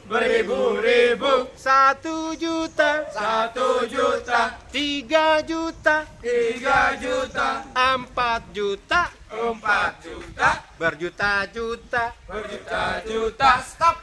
beribu-ribu, 1 juta, 1 juta, 3 juta, 3 juta, 4 juta, 4 juta, berjuta-juta. berjuta-juta. Stop.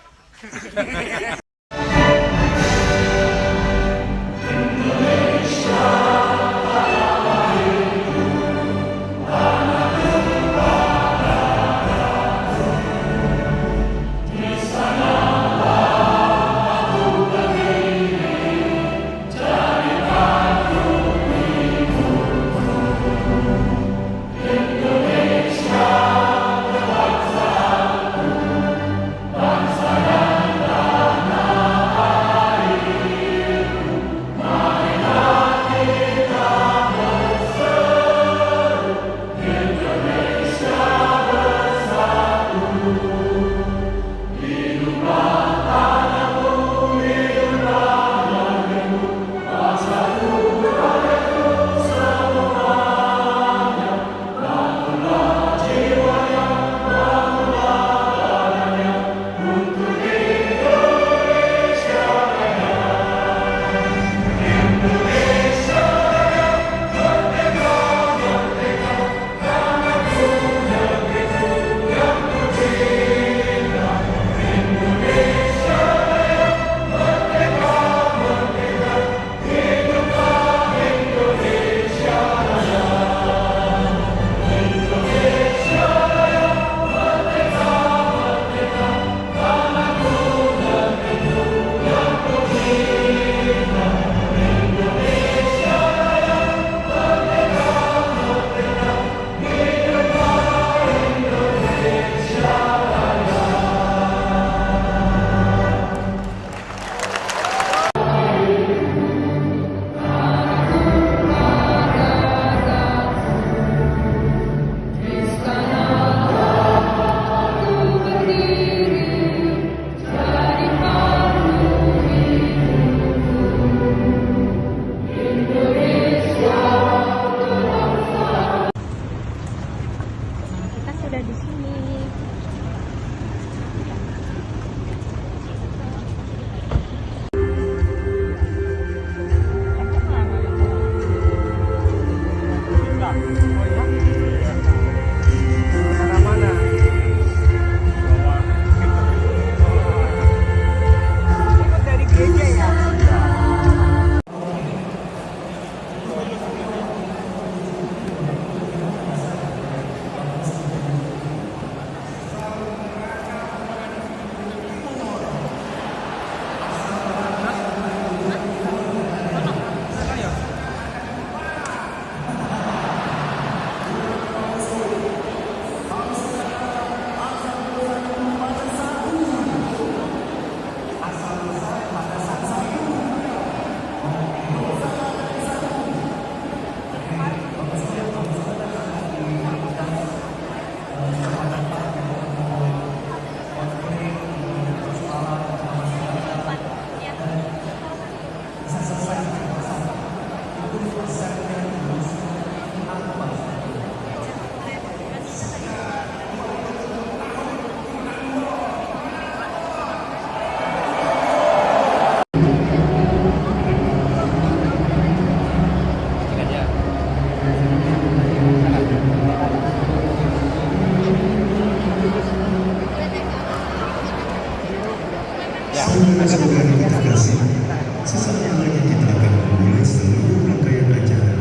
Kita sudah di sini. Dari gereja ya. Saudara-saudara kita kasih, sesaat lagi kita akan memulai seluruh rangkaian acara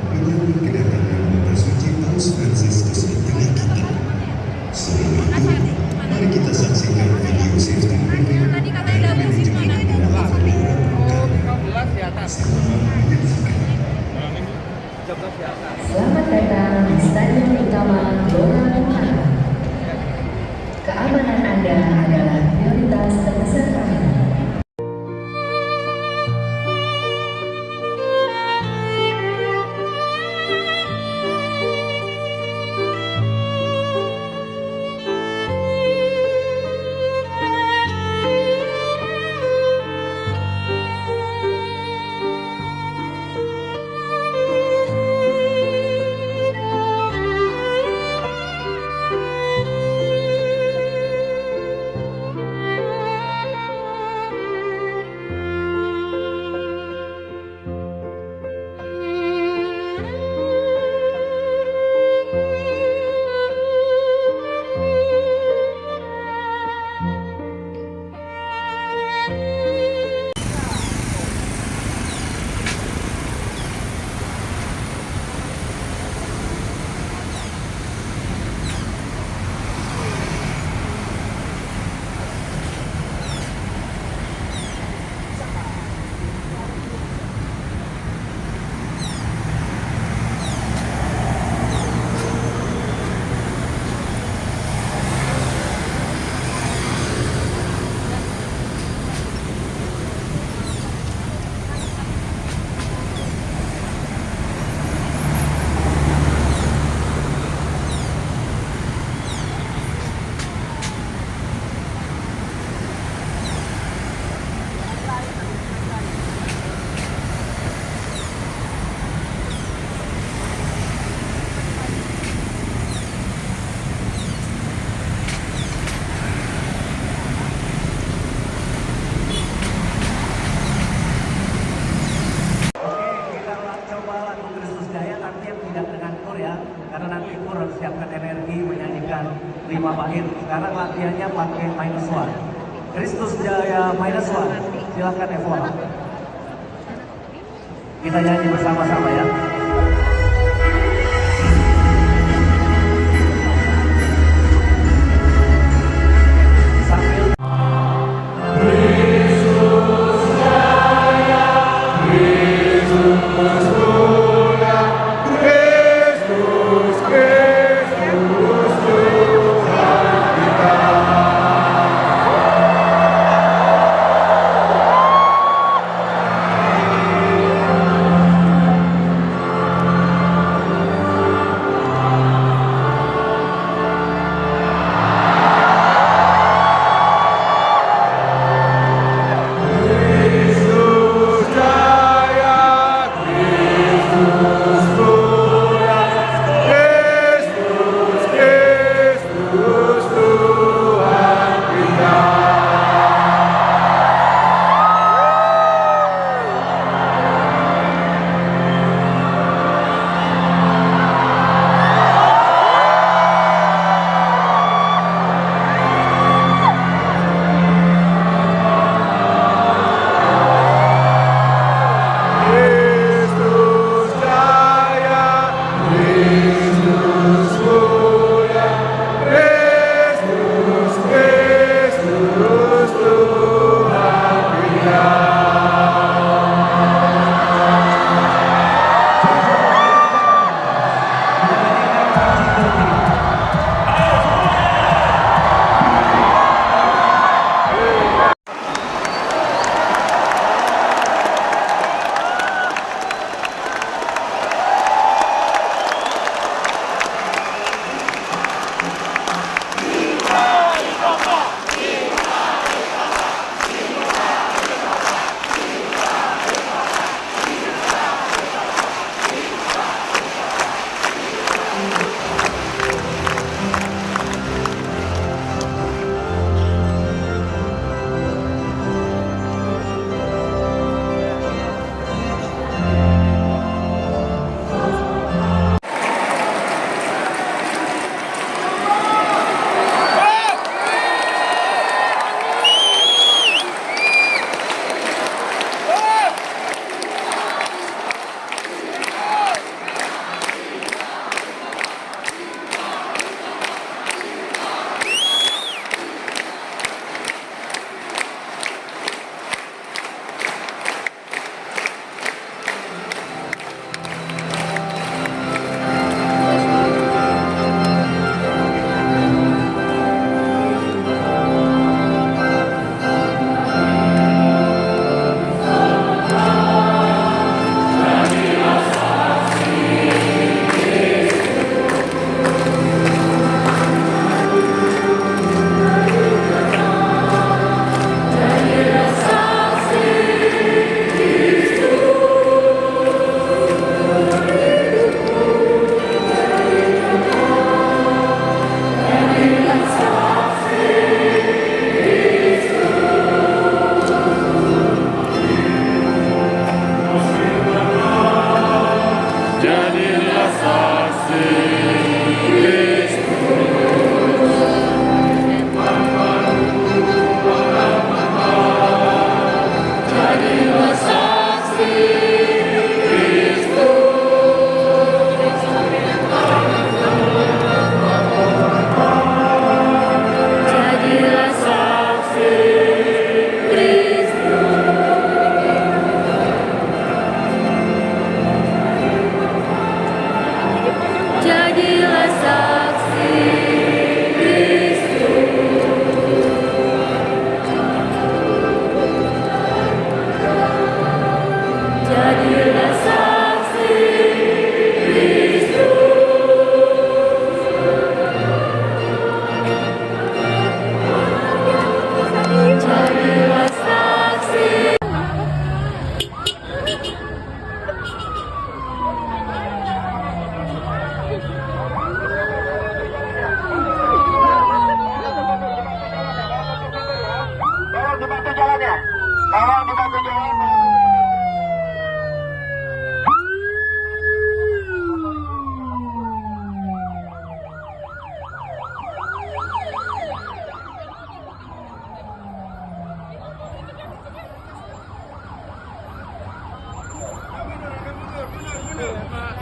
menyambut kedatangan Bapa Suci Paus Fransiskus di tengah kita. Sebelum itu, mari kita saksikan video safety briefing dari manajemen pengelola Gelora Selamat menyaksikan. Selamat datang di Stadion Utama Gelora Bung Karno. Keamanan Anda adalah prioritas terbesar kami. mempersiapkan energi menyanyikan 5 bait. Sekarang latihannya pakai minus one. Kristus Jaya minus one. Silakan Evola. Kita nyanyi bersama-sama ya.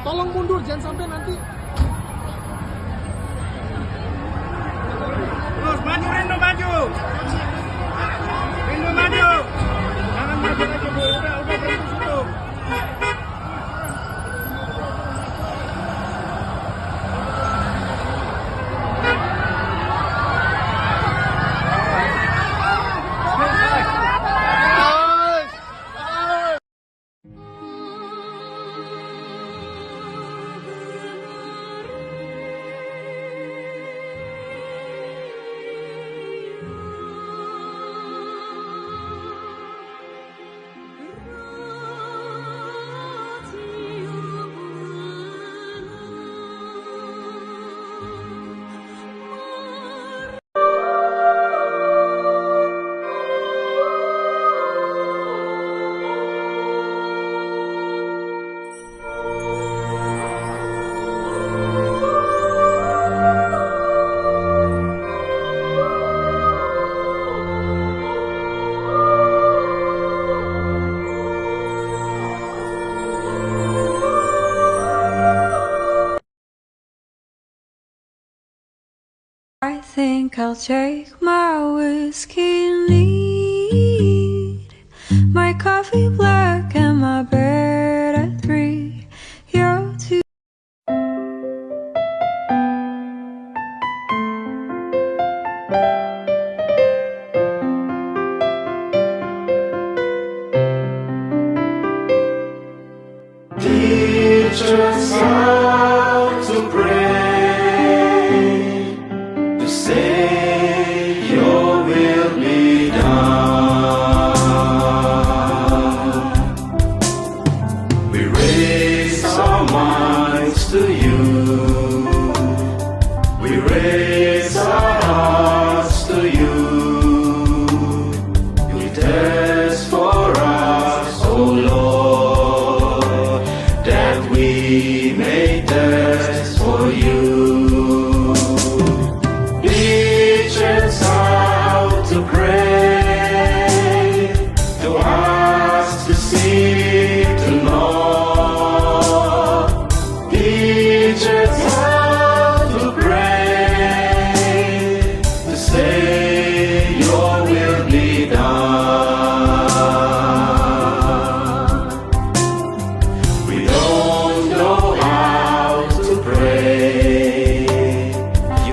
Tolong mundur, jangan sampai nanti. Terus maju, Rindo maju. Rindo maju. Jangan maju lagi, Bu. Udah berhenti situ. I think I'll take my whiskey neat, my coffee black and my bed at 3. You're too Teach us how to pray, to say your will be done. We raise our minds to you. We raise our hearts to you. You test for us, O Lord, that we may thirst for you. Teach us how to pray, to ask, to seek, to know. Teach us how to pray, to say your will be done. We don't know how to pray.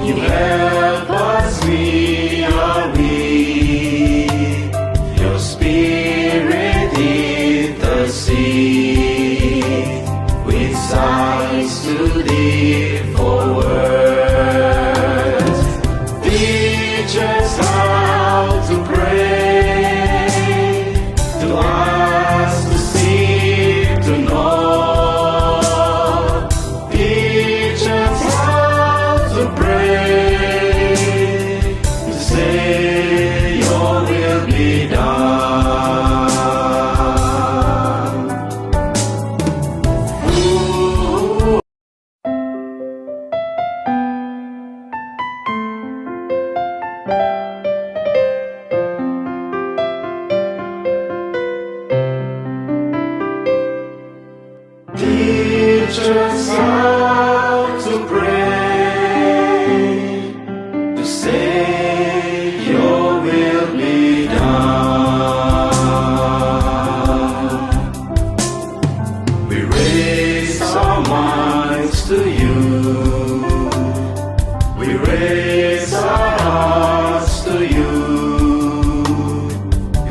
You help us, we are weak. Your spirit intercedes with sighs too deep for words. Teach us how to pray, to ask, to seek, to know. Teach us how to pray, to say your will be done. Ooh. Teach us how to pray, to say your will be done. We raise our minds to you. We raise our hearts to you.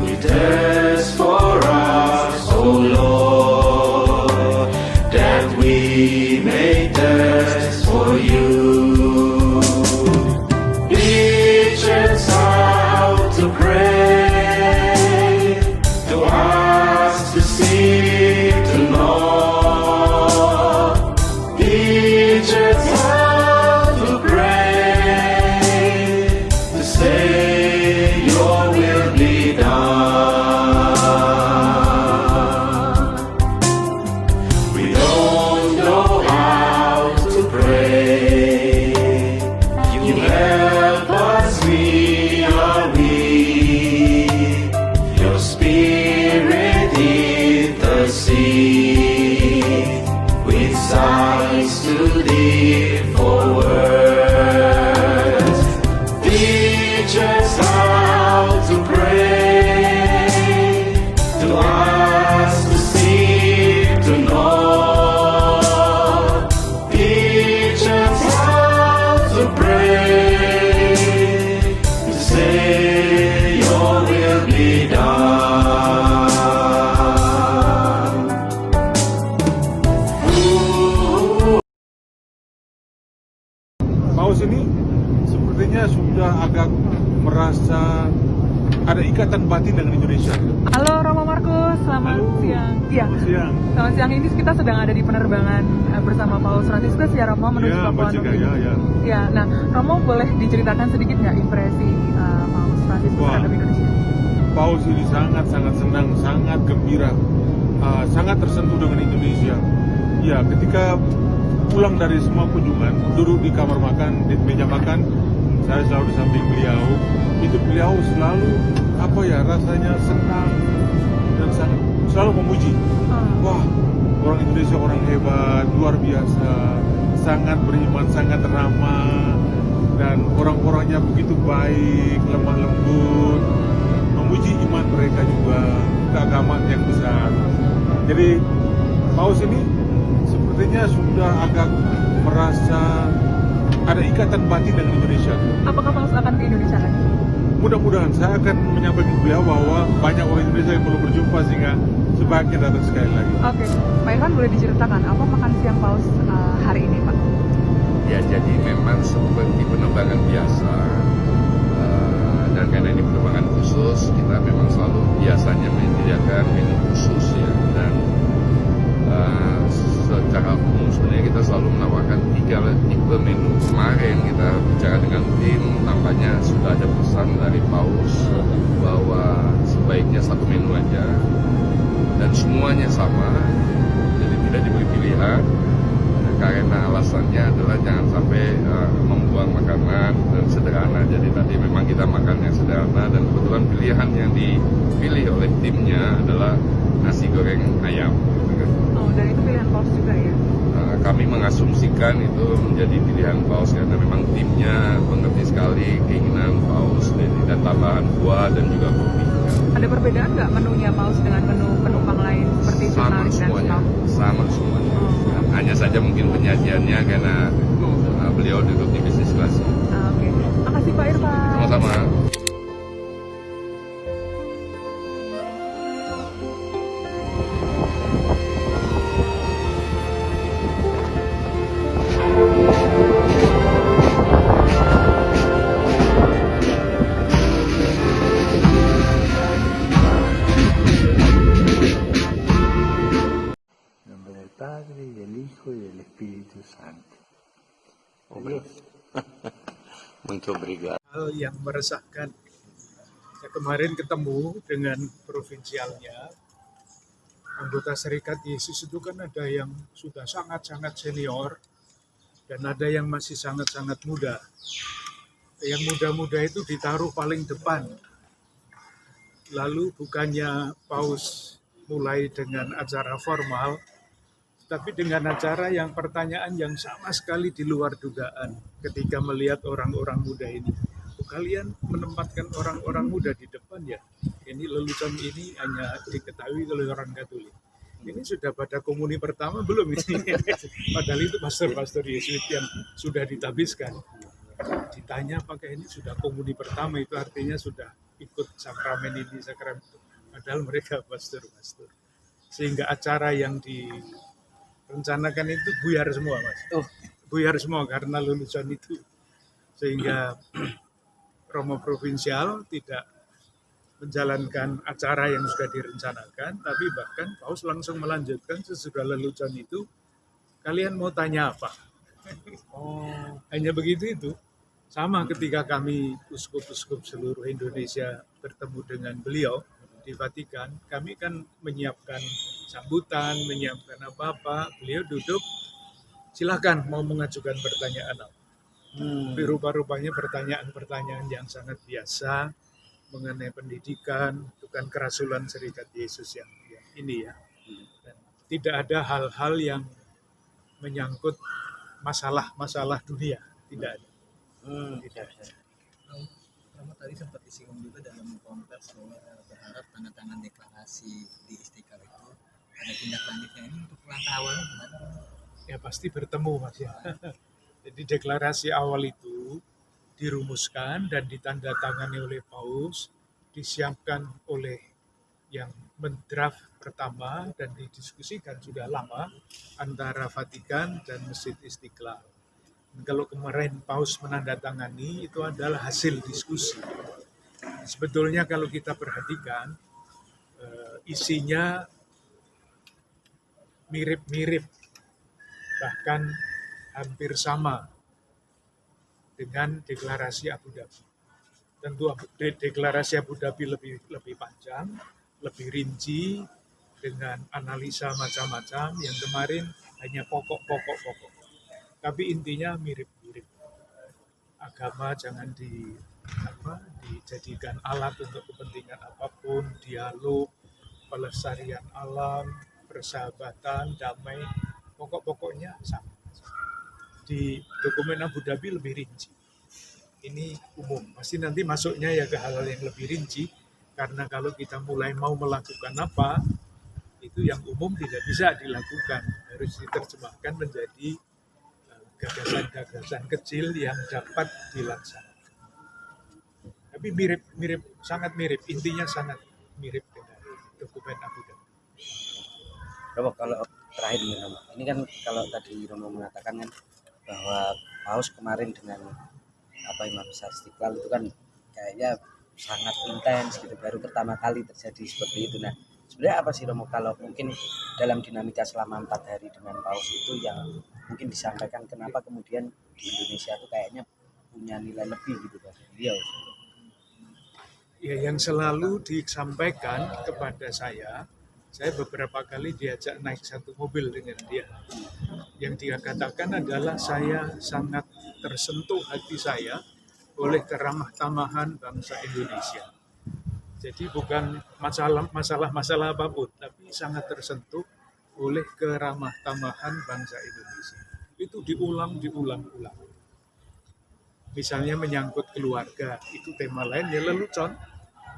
You test for us, O Lord, that we may Paus ini sepertinya sudah agak merasa ada ikatan batin dengan Indonesia. Halo Romo Markus, selamat Halo. siang. Iya, Selamat siang. selamat siang. Ini kita sedang ada di penerbangan bersama Paus Franciscus ya Romo menuju Ya, Papua Mbak Cika, Nugini. ya. Ya, nah Romo boleh diceritakan sedikit nggak impresi Paus Franciscus Wah. terhadap Indonesia? Paus ini sangat senang, sangat gembira, sangat tersentuh dengan Indonesia. Ya, ketika pulang dari semua kunjungan, duduk di kamar makan, di meja makan, saya selalu di samping beliau. Itu beliau selalu rasanya senang dan sangat selalu memuji. Wah, orang Indonesia orang hebat, luar biasa, sangat beriman, sangat ramah, dan orang-orangnya begitu baik, lemah lembut, memuji iman mereka juga, keagamaan yang besar. Jadi Paus ini sepertinya sudah agak merasa ada ikatan batin dengan Indonesia. Apakah Paus akan ke Indonesia lagi? Mudah-mudahan saya akan menyampaikan ke beliau bahwa banyak orang Indonesia yang belum berjumpa sehingga sebaiknya datang sekali lagi. Oke, Pak Irfan boleh diceritakan apa makan siang Paus hari ini Pak? Ya, jadi memang seperti penerbangan biasa, dan karena ini penerbangan khusus, kita memang selalu biasanya menyediakan menu khusus ya, dan secara umum sebenarnya kita selalu menawarkan 3 tipe menu. Kemarin kita bicara dengan tim, tampaknya sudah ada pesan dari Paus bahwa sebaiknya 1 menu aja dan semuanya sama, jadi tidak diberi pilihan. Karena alasannya adalah jangan sampai membuang makanan dan sederhana. Jadi tadi memang kita makan yang sederhana, dan kebetulan pilihan yang dipilih oleh timnya adalah nasi goreng ayam. Oh, dan itu pilihan Paus juga ya? Kami mengasumsikan itu menjadi pilihan Paus karena memang timnya mengerti sekali keinginan Paus, dan tambahan buah dan juga kopi. Ada perbedaan nggak menunya Paus dengan menu penumpang lain seperti Sama jurnalis dan semuanya, staff? sama semuanya. Hanya saja mungkin penyajiannya karena beliau duduk di bisnis kelas. Oke, makasih Pak Irfan. Sama-sama. Nombre del Padre, y del Hijo, y del Espíritu Santo. Muito obrigado. Hal yang meresahkan. Saya kemarin ketemu dengan provinsialnya, anggota Serikat Yesus itu kan ada yang sudah sangat-sangat senior dan ada yang masih sangat-sangat muda. Yang muda-muda itu ditaruh paling depan. Lalu bukannya Paus mulai dengan acara formal, tapi dengan acara yang pertanyaan yang sama sekali di luar dugaan ketika melihat orang-orang muda ini. Kalian menempatkan orang-orang muda di depan ya. Ini lelucon ini hanya diketahui oleh orang Katolik. Ini sudah pada komuni pertama belum ini? Padahal itu pastor-pastor Yesuit yang sudah ditabiskan. Ditanya apakah ini sudah komuni pertama, itu artinya sudah ikut sakramen ini, sakramen itu. Padahal mereka pastor-pastor. Sehingga acara yang direncanakan itu buyar semua, Mas. Buyar semua karena lelucon itu. Sehingga Romo Provinsial tidak menjalankan acara yang sudah direncanakan, tapi bahkan Paus langsung melanjutkan sesudah lelucon itu, kalian mau tanya apa? Hanya begitu itu. Sama ketika kami uskup-uskup seluruh Indonesia bertemu dengan beliau di Vatikan, kami kan menyiapkan sambutan, menyiapkan apa-apa, beliau duduk, silakan mau mengajukan pertanyaan apa. Tapi rupa-rupanya pertanyaan-pertanyaan yang sangat biasa mengenai pendidikan, bukan kerasulan Serikat Yesus yang ini ya. Dan tidak ada hal-hal yang menyangkut masalah-masalah dunia, tidak ada. Tidak ada. Kamu tadi sempat disinggung juga dalam konteks bahwa berharap tanda tangan deklarasi di Istiqlal itu ada tindak lanjutnya. Ini untuk langkah awalnya gimana? Ya pasti bertemu Mas ya. Jadi deklarasi awal itu dirumuskan dan ditandatangani oleh Paus disiapkan oleh yang mendraft pertama dan didiskusikan sudah lama antara Vatikan dan Masjid Istiqlal. Dan kalau kemarin Paus menandatangani, itu adalah hasil diskusi. Sebetulnya kalau kita perhatikan, isinya mirip-mirip, bahkan hampir sama dengan deklarasi Abu Dhabi. Tentu deklarasi Abu Dhabi lebih panjang, lebih rinci, dengan analisa macam-macam. Yang kemarin hanya pokok-pokok. Tapi intinya mirip-mirip. Agama jangan dijadikan alat untuk kepentingan apapun, dialog, pelestarian alam, persahabatan, damai, pokok-pokoknya sama. Di dokumen Abu Dhabi lebih rinci. Ini umum, pasti nanti masuknya ya ke hal-hal yang lebih rinci, karena kalau kita mulai mau melakukan apa, itu yang umum tidak bisa dilakukan, harus diterjemahkan menjadi gagasan-gagasan kecil yang dapat dilaksanakan. Tapi mirip, sangat mirip, intinya sangat mirip dengan dokumen Abu Dhabi. Romo, kalau terakhir nih Romo, ini kan kalau tadi Romo mengatakan kan bahwa Paus kemarin dengan Imam Besar Istiqlal itu kan kayaknya sangat intens gitu, baru pertama kali terjadi seperti itu. Nah, sebenarnya apa sih Romo kalau mungkin dalam dinamika selama 4 hari dengan Paus itu yang mungkin disampaikan, kenapa kemudian di Indonesia itu kayaknya punya nilai lebih gitu bagi beliau? Ya, yang selalu disampaikan kepada saya beberapa kali diajak naik satu mobil dengan dia. Yang dia katakan adalah, saya sangat tersentuh hati saya oleh keramah-tamahan bangsa Indonesia. Jadi bukan masalah apapun, tapi sangat tersentuh oleh keramah-tamahan bangsa Indonesia. Itu diulang. Misalnya menyangkut keluarga, itu tema lain ya lelucon.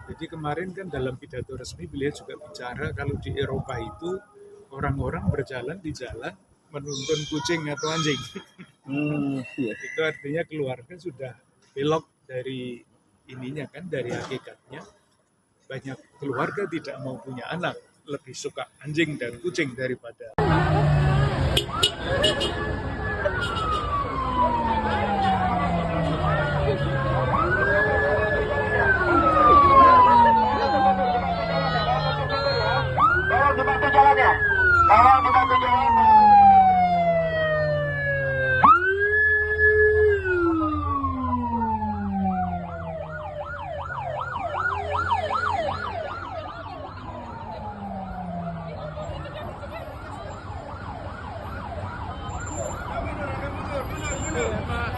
Jadi kemarin kan dalam pidato resmi beliau juga bicara kalau di Eropa itu orang-orang berjalan di jalan menuntun kucing atau anjing. Itu artinya keluarga sudah belok dari ininya kan, dari hakikatnya. Banyak keluarga tidak mau punya anak, lebih suka anjing dan kucing daripada. Tolong dibantu jalannya.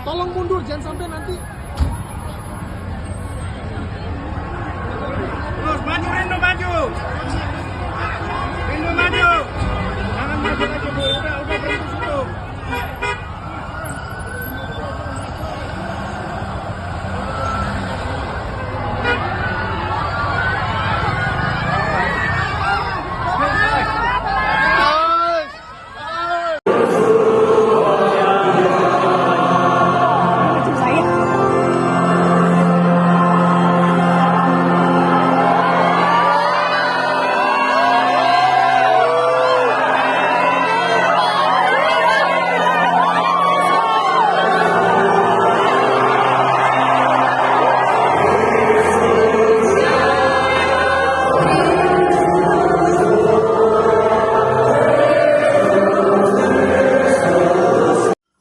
Tolong mundur, jangan sampai nanti. Terus maju, Rindu maju. Rindu maju. Jangan maju lagi, Bu. Udah berhenti situ.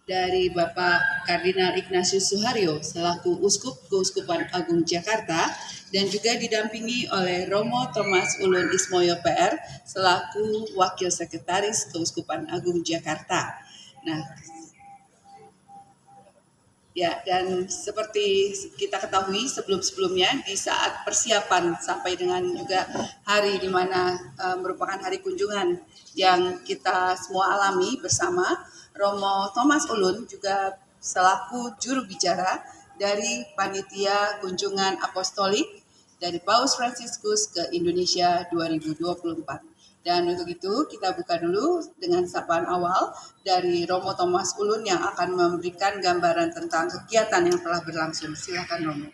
Dari Bapak Kardinal Ignatius Suharyo selaku Uskup Keuskupan Agung Jakarta dan juga didampingi oleh Romo Thomas Ulun Ismoyo PR selaku Wakil Sekretaris Keuskupan Agung Jakarta. Nah, ya, dan seperti kita ketahui sebelum-sebelumnya di saat persiapan sampai dengan juga hari di mana merupakan hari kunjungan yang kita semua alami bersama, Romo Thomas Ulun juga selaku juru bicara dari Panitia Kunjungan Apostolik dari Paus Fransiskus ke Indonesia 2024. Dan untuk itu kita buka dulu dengan sapaan awal dari Romo Thomas Ulun yang akan memberikan gambaran tentang kegiatan yang telah berlangsung. Silakan Romo.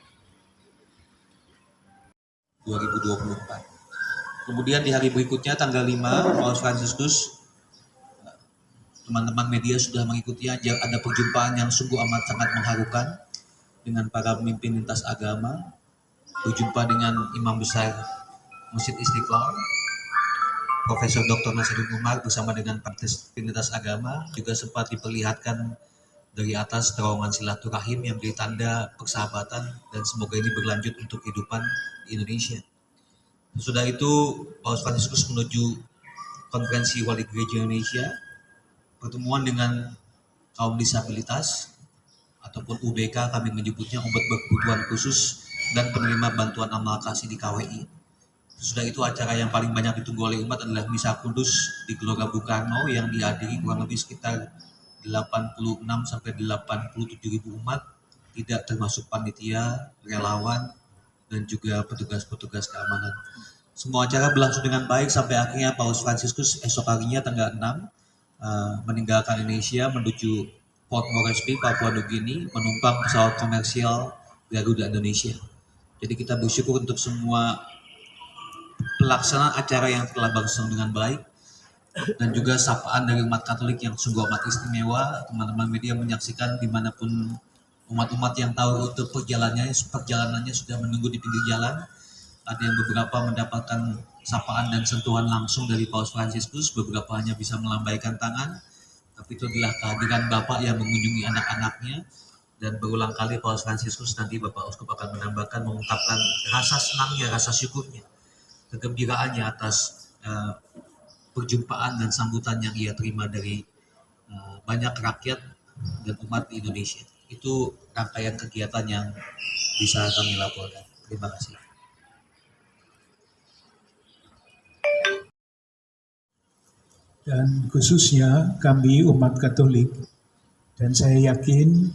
2024. Kemudian di hari berikutnya tanggal 5 Paus Fransiskus, teman-teman media sudah mengikuti ada perjumpaan yang sungguh amat sangat mengharukan dengan para pemimpin lintas agama, berjumpa dengan Imam Besar Masjid Istiqlal, Profesor Dr. Nasaruddin Umar bersama dengan lintas agama, juga sempat diperlihatkan dari atas terowongan silaturahim yang menjadi tanda persahabatan dan semoga ini berlanjut untuk kehidupan di Indonesia. Sudah itu Paus Fransiskus menuju konferensi Wali Gereja Indonesia, pertemuan dengan kaum disabilitas ataupun UBK kami menyebutnya, umat berkebutuhan khusus dan penerima bantuan amal kasih di KWI. Sudah itu acara yang paling banyak ditunggu oleh umat adalah Misa Kudus di Gelora Bung Karno yang dihadiri kurang lebih sekitar 86 sampai 87 ribu umat, tidak termasuk panitia, relawan, dan juga petugas-petugas keamanan. Semua acara berlangsung dengan baik sampai akhirnya Paus Fransiskus esok harinya tanggal 6 meninggalkan Indonesia menuju Port Moresby, Papua Nugini, menumpang pesawat komersial Garuda Indonesia. Jadi kita bersyukur untuk semua pelaksanaan acara yang telah berlangsung dengan baik dan juga sapaan dari umat Katolik yang sungguh amat istimewa. Teman-teman media menyaksikan dimanapun umat-umat yang tahu rute perjalanannya sudah menunggu di pinggir jalan. Ada yang beberapa mendapatkan sapaan dan sentuhan langsung dari Paus Fransiskus, beberapa hanya bisa melambaikan tangan, tapi itu adalah kehadiran Bapak yang mengunjungi anak-anaknya. Dan berulang kali Paus Fransiskus nanti Bapak Uskup akan menambahkan, mengungkapkan rasa senangnya, rasa syukurnya, kegembiraannya atas perjumpaan dan sambutan yang ia terima dari banyak rakyat dan umat di Indonesia. Itu rangkaian kegiatan yang bisa kami laporkan. Terima kasih. Dan khususnya kami umat Katolik, dan saya yakin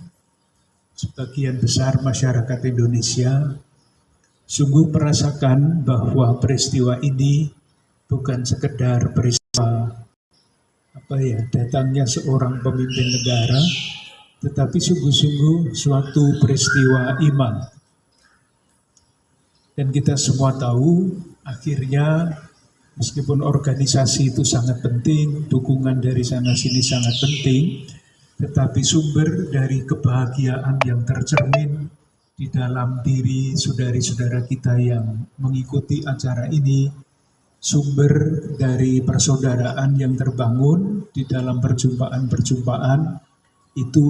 sebagian besar masyarakat Indonesia sungguh merasakan bahwa peristiwa ini bukan sekedar peristiwa datangnya seorang pemimpin negara, tetapi sungguh-sungguh suatu peristiwa iman. Dan kita semua tahu akhirnya meskipun organisasi itu sangat penting, dukungan dari sana-sini sangat penting, tetapi sumber dari kebahagiaan yang tercermin di dalam diri saudari-saudara kita yang mengikuti acara ini, sumber dari persaudaraan yang terbangun di dalam perjumpaan-perjumpaan itu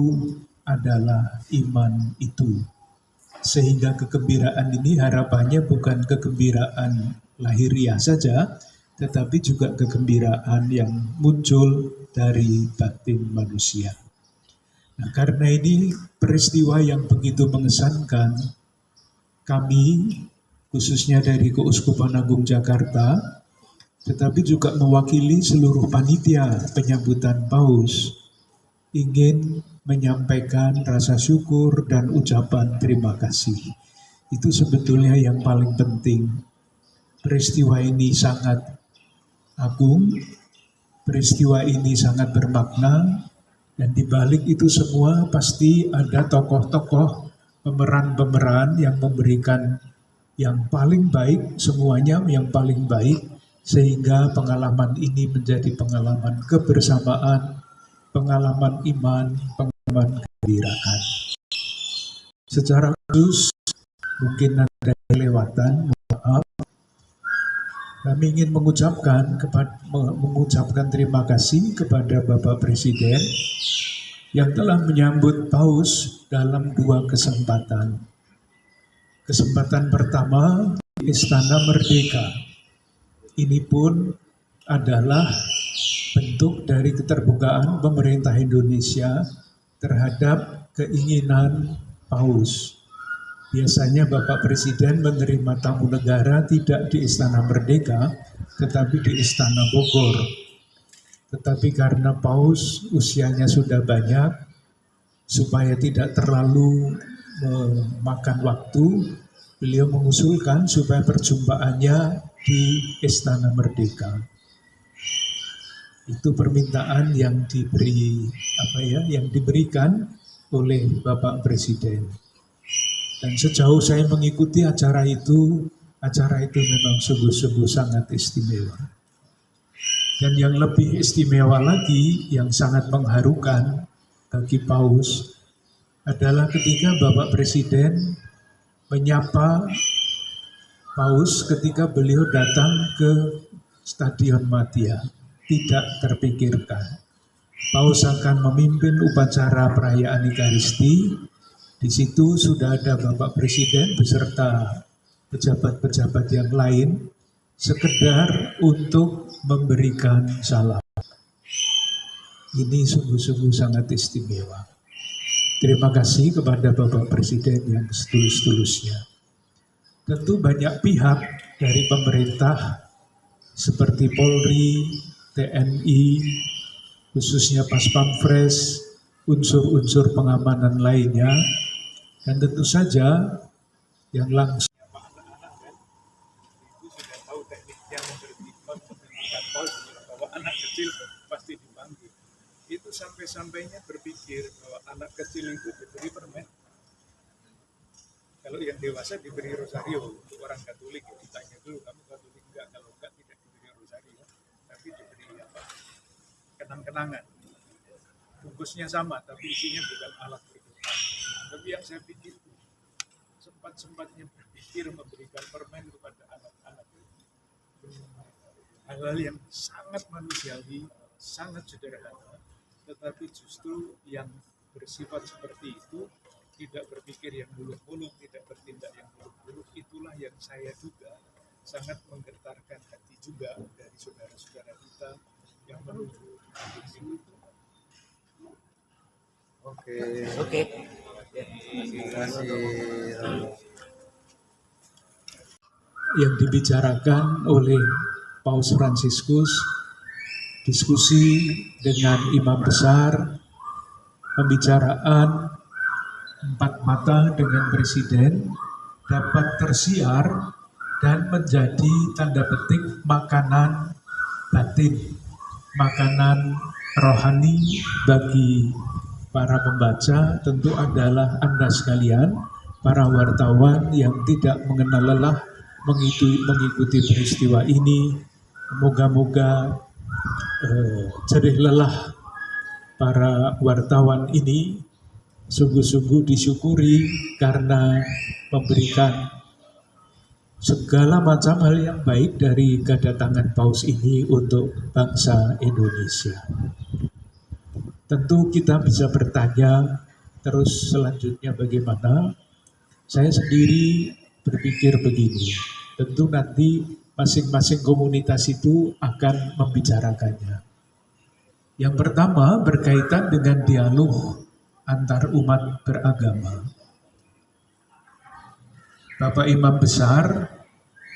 adalah iman itu. Sehingga kegembiraan ini harapannya bukan kegembiraan lahiriah saja, tetapi juga kegembiraan yang muncul dari batin manusia. Nah, karena ini peristiwa yang begitu mengesankan, kami khususnya dari Keuskupan Agung Jakarta, tetapi juga mewakili seluruh panitia penyambutan Paus, ingin menyampaikan rasa syukur dan ucapan terima kasih. Itu sebetulnya yang paling penting. Peristiwa ini sangat agung, peristiwa ini sangat bermakna, dan di balik itu semua pasti ada tokoh-tokoh, pemeran-pemeran yang memberikan yang paling baik, semuanya yang paling baik, sehingga pengalaman ini menjadi pengalaman kebersamaan, pengalaman iman, pengalaman kegembiraan. Secara khusus, mungkin ada kelewatan, maaf. Kami ingin mengucapkan terima kasih kepada Bapak Presiden yang telah menyambut Paus dalam 2 kesempatan. Kesempatan pertama di Istana Merdeka. Ini pun adalah bentuk dari keterbukaan pemerintah Indonesia terhadap keinginan Paus. Biasanya Bapak Presiden menerima tamu negara tidak di Istana Merdeka, tetapi di Istana Bogor. Tetapi karena Paus usianya sudah banyak, supaya tidak terlalu memakan waktu, beliau mengusulkan supaya perjumpaannya di Istana Merdeka. Itu permintaan yang diberikan oleh Bapak Presiden. Dan sejauh saya mengikuti acara itu, acara itu memang sungguh-sungguh sangat istimewa. Dan yang lebih istimewa lagi, yang sangat mengharukan bagi Paus, adalah ketika Bapak Presiden menyapa Paus ketika beliau datang ke Stadion Madia. Tidak terpikirkan Paus akan memimpin upacara perayaan Ekaristi. Di situ sudah ada Bapak Presiden beserta pejabat-pejabat yang lain, sekedar untuk memberikan salam. Ini sungguh-sungguh sangat istimewa. Terima kasih kepada Bapak Presiden yang setulus-tulusnya. Tentu banyak pihak dari pemerintah seperti Polri, TNI, khususnya Pas Pampres, unsur-unsur pengamanan lainnya, dan tentu saja yang langsung sudah tahu tekniknya memberhentikan Paus bahwa anak kecil pasti dipanggil. Itu sampai-sampainya berpikir bahwa anak kecil itu diberi permen. Kalau yang dewasa diberi rosario. Untuk orang Katolik ya ditanya dulu, kamu Katolik enggak? Kalau enggak tidak diberi rosario, tapi diberi kenang-kenangan. Bungkusnya sama, tapi isinya bukan alat berdoa. Tapi yang saya pikir sempat-sempatnya berpikir memberikan permen kepada anak-anak. Hal-hal yang sangat manusiawi, sangat sederhana, tetapi justru yang bersifat seperti itu, tidak berpikir yang muluk-muluk, tidak bertindak yang muluk-muluk, itulah yang saya duga sangat menggetarkan hati juga dari saudara-saudara kita yang menuju itu. Oke. Terima kasih. Yang dibicarakan oleh Paus Fransiskus, diskusi dengan imam besar, pembicaraan empat mata dengan presiden dapat tersiar dan menjadi tanda petik makanan batin, makanan rohani bagi para pembaca. Tentu adalah Anda sekalian, para wartawan yang tidak mengenal lelah mengikuti peristiwa ini. Moga-moga jerih lelah para wartawan ini sungguh-sungguh disyukuri karena memberikan segala macam hal yang baik dari kedatangan Paus ini untuk bangsa Indonesia. Tentu kita bisa bertanya terus selanjutnya bagaimana. Saya sendiri berpikir begini, tentu nanti masing-masing komunitas itu akan membicarakannya. Yang pertama berkaitan dengan dialog antar umat beragama. Bapak Imam Besar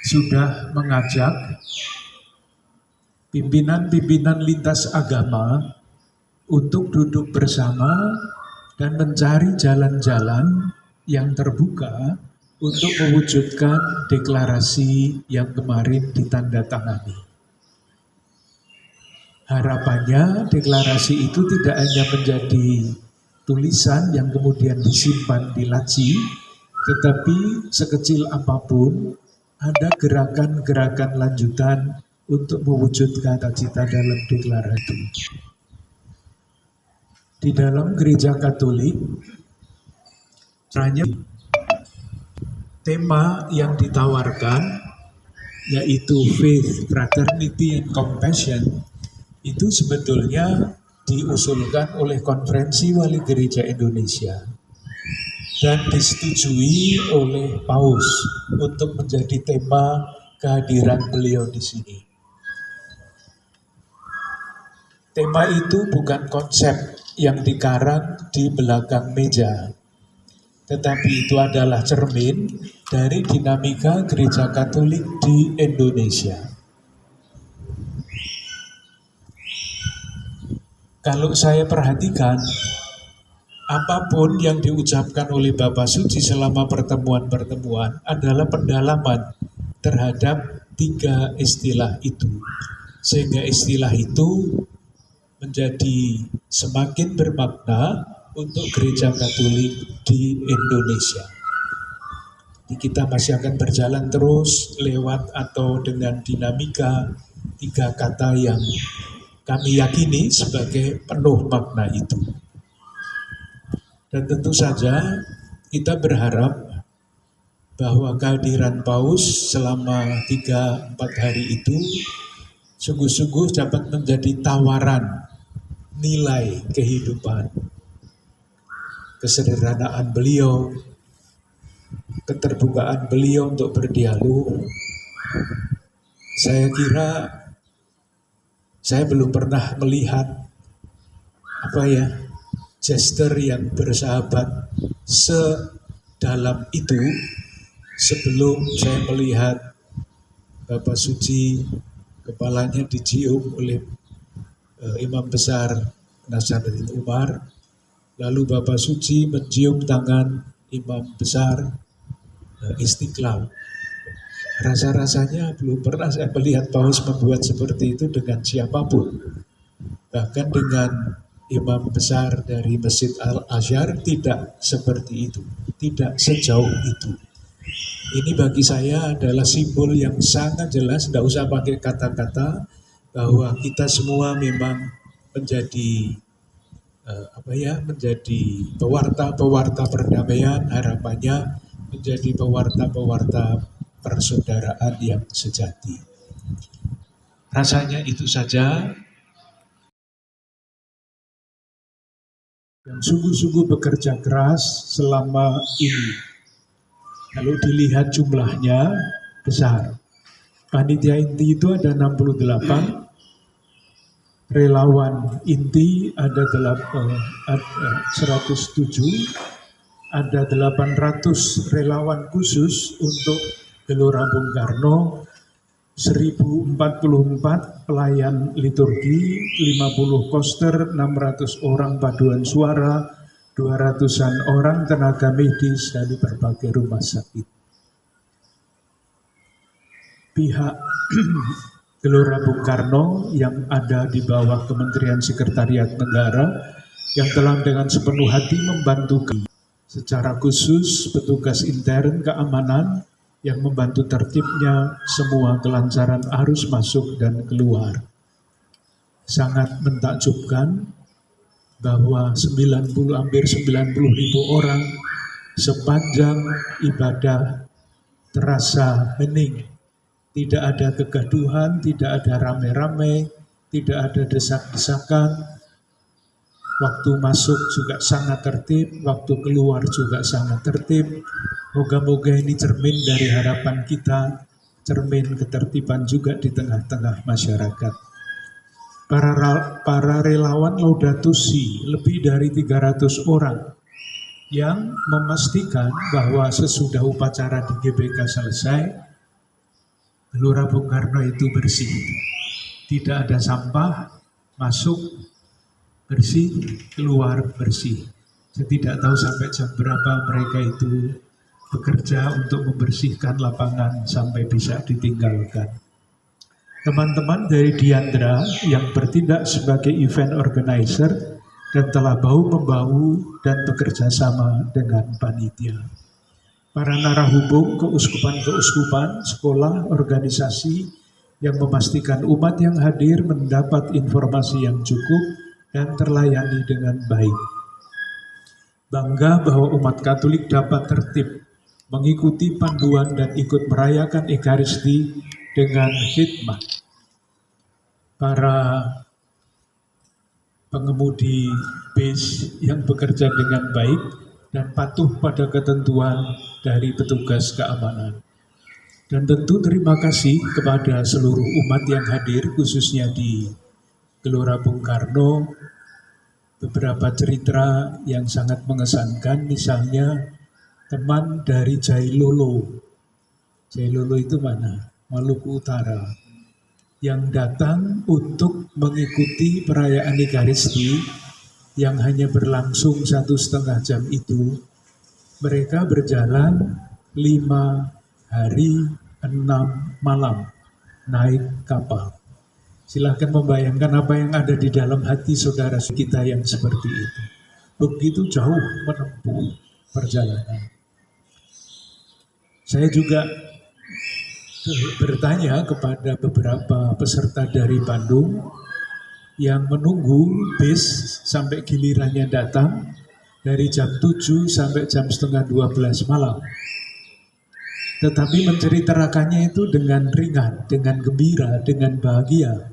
sudah mengajak pimpinan-pimpinan lintas agama untuk duduk bersama dan mencari jalan-jalan yang terbuka untuk mewujudkan deklarasi yang kemarin ditandatangani. Harapannya deklarasi itu tidak hanya menjadi tulisan yang kemudian disimpan di laci, tetapi sekecil apapun ada gerakan-gerakan lanjutan untuk mewujudkan cita-cita dalam deklarasi. Di dalam gereja Katolik, tema yang ditawarkan yaitu faith, fraternity, and compassion itu sebetulnya diusulkan oleh Konferensi Wali Gereja Indonesia dan disetujui oleh Paus untuk menjadi tema kehadiran beliau di sini. Tema itu bukan konsep yang dikarang di belakang meja, tetapi itu adalah cermin dari dinamika gereja Katolik di Indonesia. Kalau saya perhatikan, apapun yang diucapkan oleh Bapak Suci selama pertemuan-pertemuan adalah pendalaman terhadap tiga istilah itu. Sehingga istilah itu menjadi semakin bermakna untuk gereja Katolik di Indonesia. Kita masih akan berjalan terus lewat atau dengan dinamika 3 kata yang kami yakini sebagai penuh makna itu. Dan tentu saja kita berharap bahwa kehadiran Paus selama 3-4 hari itu sungguh-sungguh dapat menjadi tawaran nilai kehidupan, kesederhanaan beliau, keterbukaan beliau untuk berdialog. Saya kira saya belum pernah melihat gesture yang bersahabat sedalam itu sebelum saya melihat Bapak Suci kepalanya dicium oleh Imam Besar Nasaruddin Umar, lalu Bapak Suci mencium tangan Imam Besar Istiqlal. Rasa-rasanya belum pernah saya melihat Paus membuat seperti itu dengan siapapun. Bahkan dengan Imam Besar dari Masjid Al-Azhar tidak seperti itu, tidak sejauh itu. Ini bagi saya adalah simbol yang sangat jelas, tidak usah pakai kata-kata, bahwa kita semua memang menjadi menjadi pewarta-pewarta perdamaian, harapannya menjadi pewarta-pewarta persaudaraan yang sejati. Rasanya itu saja. Yang sungguh-sungguh bekerja keras selama ini. Kalau dilihat jumlahnya besar. Panitia inti itu ada 68, relawan inti ada 107, ada 800 relawan khusus untuk Gelora Bung Karno, 1044 pelayan liturgi, 50 koster, 600 orang paduan suara, 200-an orang tenaga medis dari berbagai rumah sakit. Pihak Gelora Bung Karno yang ada di bawah Kementerian Sekretariat Negara yang telah dengan sepenuh hati membantu secara khusus petugas intern keamanan yang membantu tertibnya semua kelancaran arus masuk dan keluar. Sangat mentakjubkan bahwa hampir 90.000 orang sepanjang ibadah terasa hening. Tidak ada kegaduhan, tidak ada rame-rame, tidak ada desak-desakan. Waktu masuk juga sangat tertib, waktu keluar juga sangat tertib. Moga-moga ini cermin dari harapan kita, cermin ketertiban juga di tengah-tengah masyarakat. Para relawan Laudato Si, lebih dari 300 orang yang memastikan bahwa sesudah upacara di GBK selesai, Gelora Bung Karno itu bersih. Tidak ada sampah, masuk bersih, keluar bersih. Saya tidak tahu sampai jam berapa mereka itu bekerja untuk membersihkan lapangan sampai bisa ditinggalkan. Teman-teman dari Diandra yang bertindak sebagai event organizer dan telah bahu-membahu dan bekerja sama dengan panitia. Para narahubung, keuskupan-keuskupan, sekolah, organisasi yang memastikan umat yang hadir mendapat informasi yang cukup dan terlayani dengan baik. Bangga bahwa umat Katolik dapat tertib, mengikuti panduan dan ikut merayakan Ekaristi dengan khidmat. Para pengemudi bis yang bekerja dengan baik dan patuh pada ketentuan dari petugas keamanan. Dan tentu terima kasih kepada seluruh umat yang hadir, khususnya di Gelora Bung Karno. Beberapa cerita yang sangat mengesankan, misalnya teman dari Jailolo. Jailolo itu mana? Maluku Utara. Yang datang untuk mengikuti perayaan Ekaristi yang hanya berlangsung 1,5 jam itu. Mereka berjalan 5 hari 6 malam naik kapal. Silahkan membayangkan apa yang ada di dalam hati saudara kita yang seperti itu. Begitu jauh menempuh perjalanan. Saya juga bertanya kepada beberapa peserta dari Bandung yang menunggu bis sampai gilirannya datang dari jam 7 sampai jam setengah 12 malam. Tetapi menceritakannya itu dengan ringan, dengan gembira, dengan bahagia.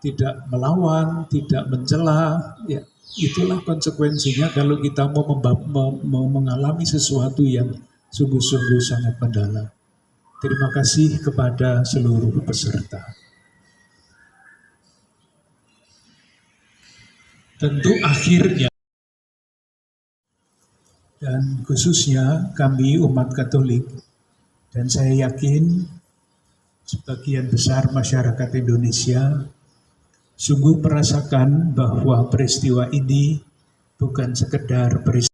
Tidak melawan, tidak mencela. Ya, itulah konsekuensinya kalau kita mau mengalami sesuatu yang sungguh-sungguh sangat mendalam. Terima kasih kepada seluruh peserta. Tentu akhirnya, dan khususnya kami umat Katolik, dan saya yakin sebagian besar masyarakat Indonesia sungguh merasakan bahwa peristiwa ini bukan sekedar peristiwa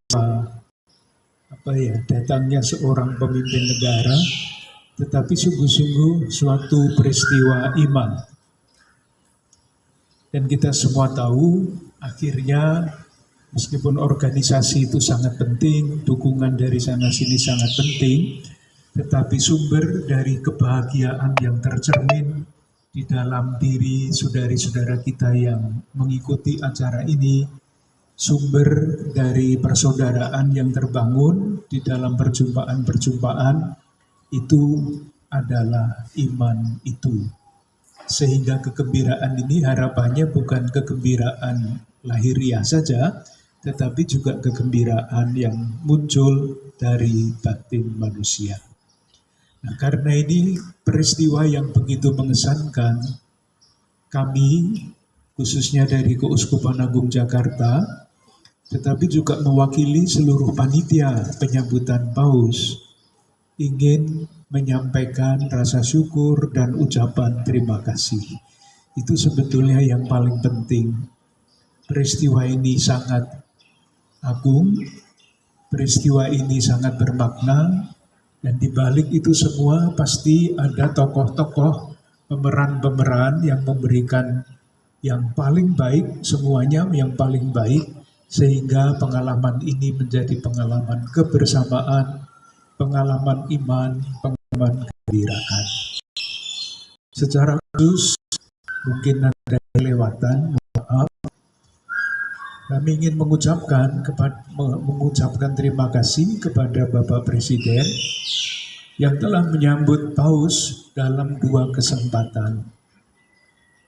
datangnya seorang pemimpin negara, tetapi sungguh-sungguh suatu peristiwa iman. Dan kita semua tahu akhirnya meskipun organisasi itu sangat penting, dukungan dari sana-sini sangat penting, tetapi sumber dari kebahagiaan yang tercermin di dalam diri saudari-saudara kita yang mengikuti acara ini, sumber dari persaudaraan yang terbangun di dalam perjumpaan-perjumpaan itu adalah iman itu. Sehingga kegembiraan ini harapannya bukan kegembiraan lahiriah saja, tetapi juga kegembiraan yang muncul dari batin manusia. Nah, karena ini peristiwa yang begitu mengesankan, kami khususnya dari Keuskupan Agung Jakarta, tetapi juga mewakili seluruh panitia penyambutan Paus, ingin menyampaikan rasa syukur dan ucapan terima kasih. Itu sebetulnya yang paling penting. Peristiwa ini sangat agung, peristiwa ini sangat bermakna, dan di balik itu semua pasti ada tokoh-tokoh, pemeran-pemeran yang memberikan yang paling baik, semuanya yang paling baik, sehingga pengalaman ini menjadi pengalaman kebersamaan, pengalaman iman, pengalaman kegembiraan. Secara khusus, mungkin ada kelewatan, maaf. Kami ingin mengucapkan terima kasih kepada Bapak Presiden yang telah menyambut Paus dalam 2 kesempatan.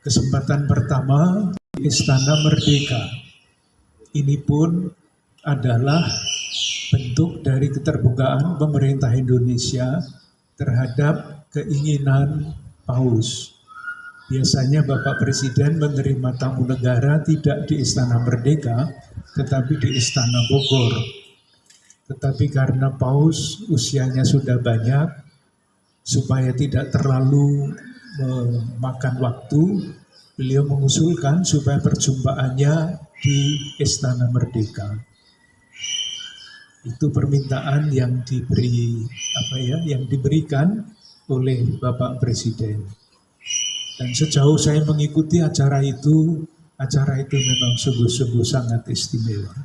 Kesempatan pertama di Istana Merdeka. Ini pun adalah bentuk dari keterbukaan pemerintah Indonesia terhadap keinginan Paus. Biasanya Bapak Presiden menerima tamu negara tidak di Istana Merdeka, tetapi di Istana Bogor. Tetapi karena Paus usianya sudah banyak, supaya tidak terlalu memakan waktu, beliau mengusulkan supaya perjumpaannya di Istana Merdeka. Itu permintaan yang diberikan oleh Bapak Presiden. Dan sejauh saya mengikuti acara itu memang sungguh-sungguh sangat istimewa.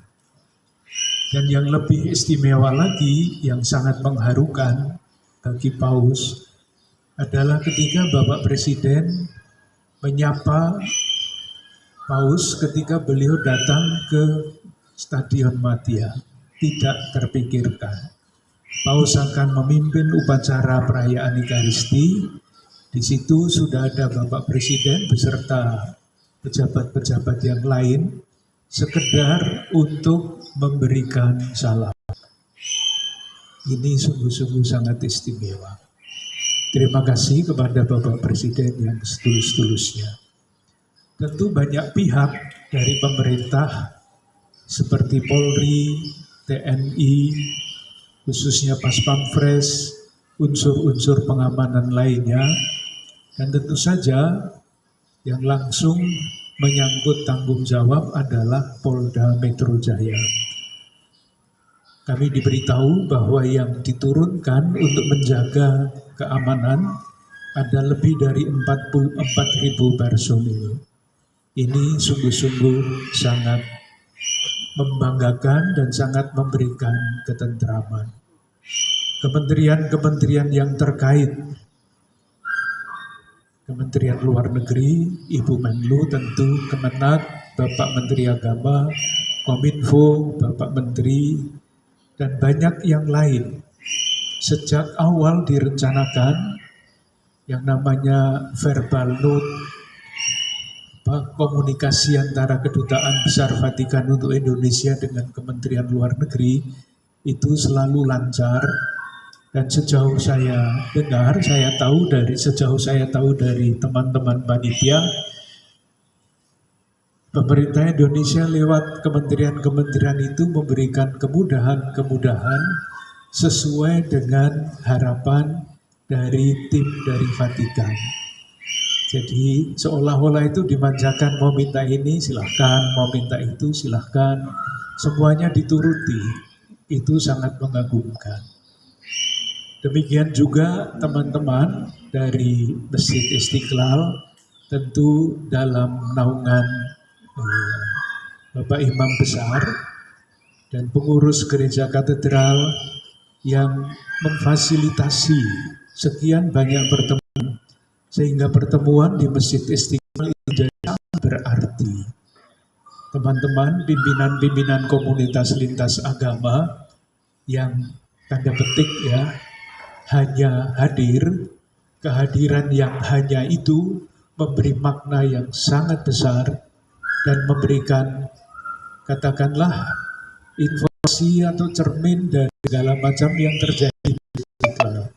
Dan yang lebih istimewa lagi, yang sangat mengharukan bagi Paus, adalah ketika Bapak Presiden menyapa Paus ketika beliau datang ke Stadion Madia. Tidak terpikirkan. Paus akan memimpin upacara perayaan Ekaristi. Di situ sudah ada Bapak Presiden beserta pejabat-pejabat yang lain, sekedar untuk memberikan salam. Ini sungguh-sungguh sangat istimewa. Terima kasih kepada Bapak Presiden yang setulus-tulusnya. Tentu banyak pihak dari pemerintah seperti Polri, TNI, khususnya Pas Pampres, unsur-unsur pengamanan lainnya, dan tentu saja yang langsung menyangkut tanggung jawab adalah Polda Metro Jaya. Kami diberitahu bahwa yang diturunkan untuk menjaga keamanan ada lebih dari 44.000 personil. Ini sungguh-sungguh sangat membanggakan dan sangat memberikan ketentraman. kementerian-kementerian yang terkait, Kementerian Luar Negeri, Ibu Menlu tentu, Kemenak, Bapak Menteri Agama, Kominfo, Bapak Menteri, dan banyak yang lain. Sejak awal direncanakan yang namanya verbal note, komunikasi antara Kedutaan Besar Vatikan untuk Indonesia dengan Kementerian Luar Negeri itu selalu lancar. Dan sejauh saya dengar, sejauh saya tahu dari teman-teman panitia, pemerintah Indonesia lewat kementerian-kementerian itu memberikan kemudahan-kemudahan sesuai dengan harapan dari tim dari Vatikan. Jadi seolah-olah itu dimanjakan, mau minta ini silahkan, mau minta itu silahkan, semuanya dituruti. Itu sangat mengagumkan. Demikian juga teman-teman dari Masjid Istiqlal, tentu dalam naungan Bapak Imam Besar dan pengurus gereja katedral yang memfasilitasi sekian banyak pertemuan, sehingga pertemuan di Masjid Istiqlal itu jadi sangat berarti. Teman-teman pimpinan-pimpinan komunitas lintas agama yang tanda petik ya, hanya hadir, kehadiran yang hanya itu memberi makna yang sangat besar dan memberikan, katakanlah, informasi atau cermin dari segala macam yang terjadi di Istiqlal.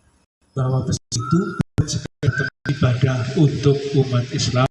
Bahwa itu sebagai tempat ibadah untuk umat Islam